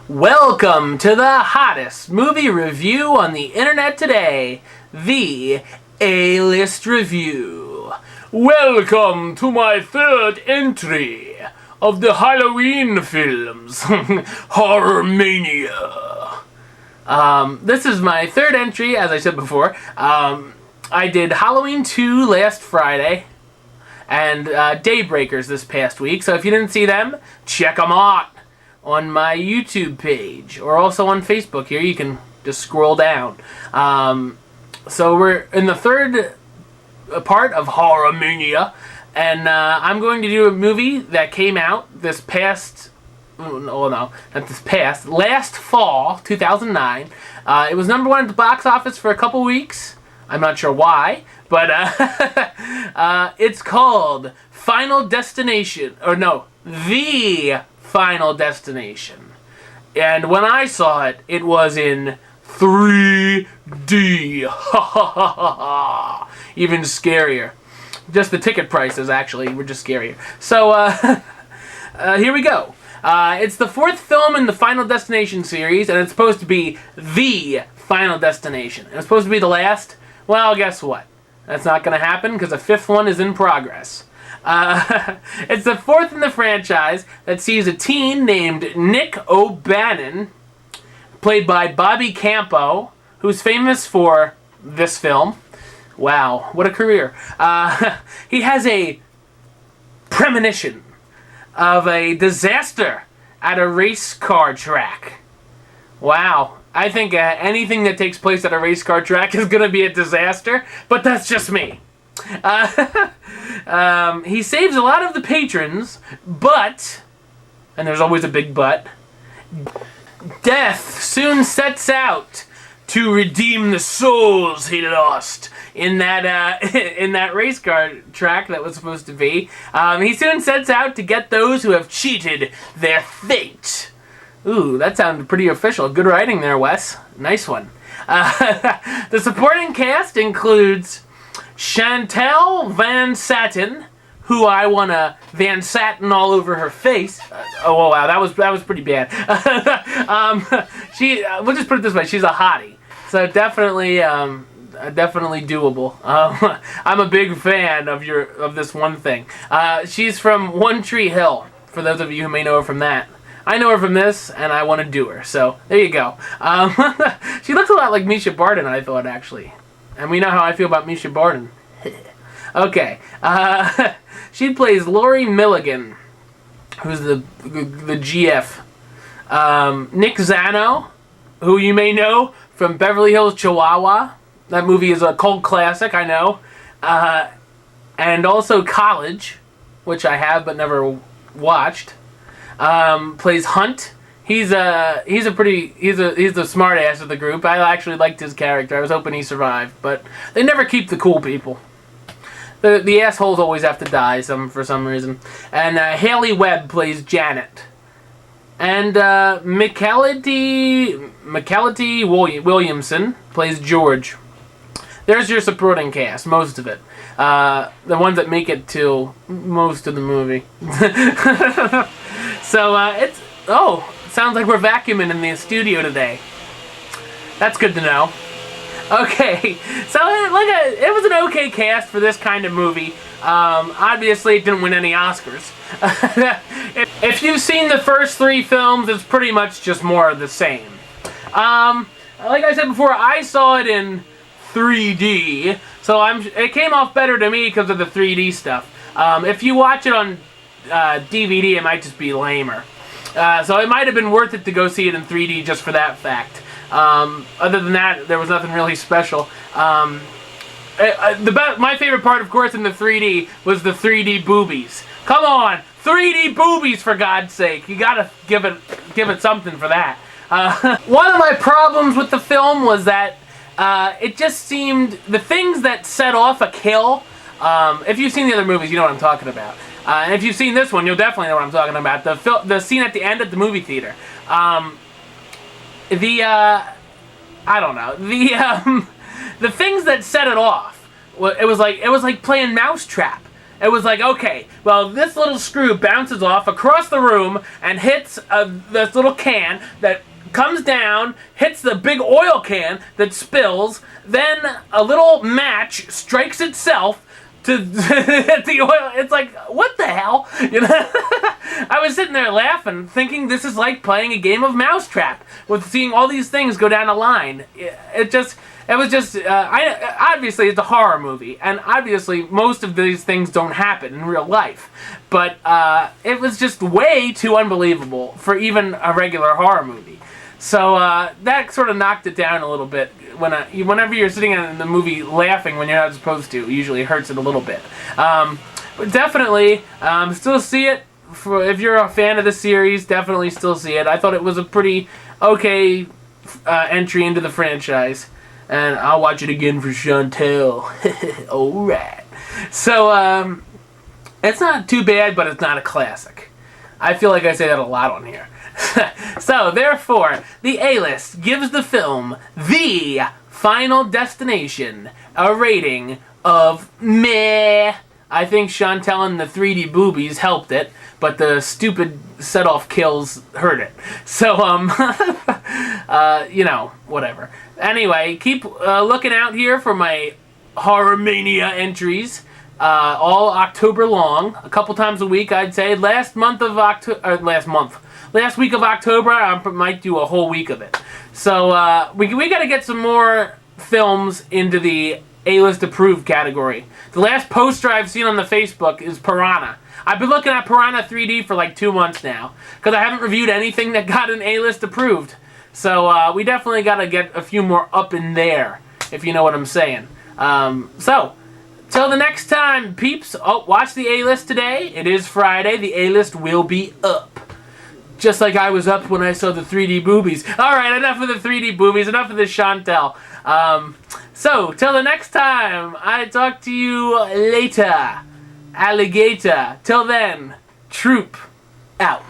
Welcome to the hottest movie review on the internet today, the A-List Review. Welcome to my third entry of the Halloween films, Horror Mania. This is my third entry, as I said before. I did Halloween 2 last Friday, and Daybreakers this past week, so if you didn't see them, check them out on my YouTube page, or also on Facebook. Here you can just scroll down. So we're in the third part of Horror Mania, and I'm going to do a movie that came out this past, last fall, 2009. It was #1 at the box office for a couple weeks. I'm not sure why, but it's called Final Destination, The Final Destination. And when I saw it, it was in 3D. Even scarier. Just the ticket prices, actually, were just scarier. So, here we go. It's the fourth film in the Final Destination series, and it's supposed to be the Final Destination. And it's supposed to be the last. Well, guess what? That's not going to happen, because a fifth one is in progress. It's the fourth in the franchise that sees a teen named Nick O'Bannon, played by Bobby Campo, who's famous for this film. Wow, what a career. He has a premonition of a disaster at a race car track. Wow. I think anything that takes place at a race car track is going to be a disaster, but that's just me. He saves a lot of the patrons, but, and there's always a big but, death soon sets out to redeem the souls he lost in that race car track that was supposed to be. He soon sets out to get those who have cheated their fate. Ooh, that sounded pretty official. Good writing there, Wes. Nice one. The supporting cast includes Chantal Van Satin, who I want to Van Satin all over her face. Oh wow, that was pretty bad. We'll just put it this way: she's a hottie, so definitely doable. I'm a big fan of this one thing. She's from One Tree Hill. For those of you who may know her from that. I know her from this, and I want to do her, so there you go. She looks a lot like Misha Barton, I thought, actually. And we know how I feel about Misha Barton. Okay. She plays Lori Milligan, who's the GF. Nick Zano, who you may know from Beverly Hills Chihuahua. That movie is a cult classic, I know. And also College, which I have but never watched. Plays Hunt. He's the smart ass of the group. I actually liked his character. I was hoping he survived, but they never keep the cool people. The assholes always have to die for some reason. And Haley Webb plays Janet. And McCallity Williamson plays George. There's your supporting cast, most of it. The ones that make it to most of the movie. So, it sounds like we're vacuuming in the studio today. That's good to know. Okay, so it was an okay cast for this kind of movie. Obviously, it didn't win any Oscars. If you've seen the first three films, it's pretty much just more of the same. Like I said before, I saw it in 3D, so it came off better to me because of the 3D stuff. If you watch it on DVD, it might just be lamer. So it might have been worth it to go see it in 3D just for that fact. Other than that, there was nothing really special. My favorite part, of course, in the 3D was the 3D boobies. Come on, 3D boobies, for God's sake! You gotta give it something for that. One of my problems with the film was that it just seemed the things that set off a kill. If you've seen the other movies, you know what I'm talking about. And if you've seen this one, you'll definitely know what I'm talking about. The scene at the end at the movie theater. The things that set it off. It was like playing Mousetrap. It was like, okay, well, this little screw bounces off across the room and hits this little can that comes down, hits the big oil can that spills, then a little match strikes itself to hit the oil. It's like, what the hell? You know, I was sitting there laughing, thinking this is like playing a game of Mousetrap with seeing all these things go down a line. Obviously it's a horror movie, and obviously most of these things don't happen in real life. But it was just way too unbelievable for even a regular horror movie. So that sort of knocked it down a little bit. Whenever you're sitting in the movie laughing when you're not supposed to, it usually hurts it a little bit. But definitely, still see it. If you're a fan of the series, definitely still see it. I thought it was a pretty okay entry into the franchise. And I'll watch it again for Chantel. Alright. So, it's not too bad, but it's not a classic. I feel like I say that a lot on here. So, therefore, the A-List gives the film The Final Destination a rating of meh. I think Chantel and the 3D boobies helped it, but the stupid set-off kills hurt it. So, you know, whatever. Anyway, keep looking out here for my Horror Mania entries. All October long, a couple times a week, I'd say. Last week of October, I might do a whole week of it. So we got to get some more films into the A-List approved category. The last poster I've seen on the Facebook is Piranha. I've been looking at Piranha 3D for like 2 months now because I haven't reviewed anything that got an A-List approved. So we definitely got to get a few more up in there, if you know what I'm saying. So, till the next time, peeps, watch the A-List today. It is Friday. The A-List will be up. Just like I was up when I saw the 3D boobies. Alright, enough of the 3D boobies. Enough of this Chantel. So, till the next time, I talk to you later. Alligator. Till then, troop out.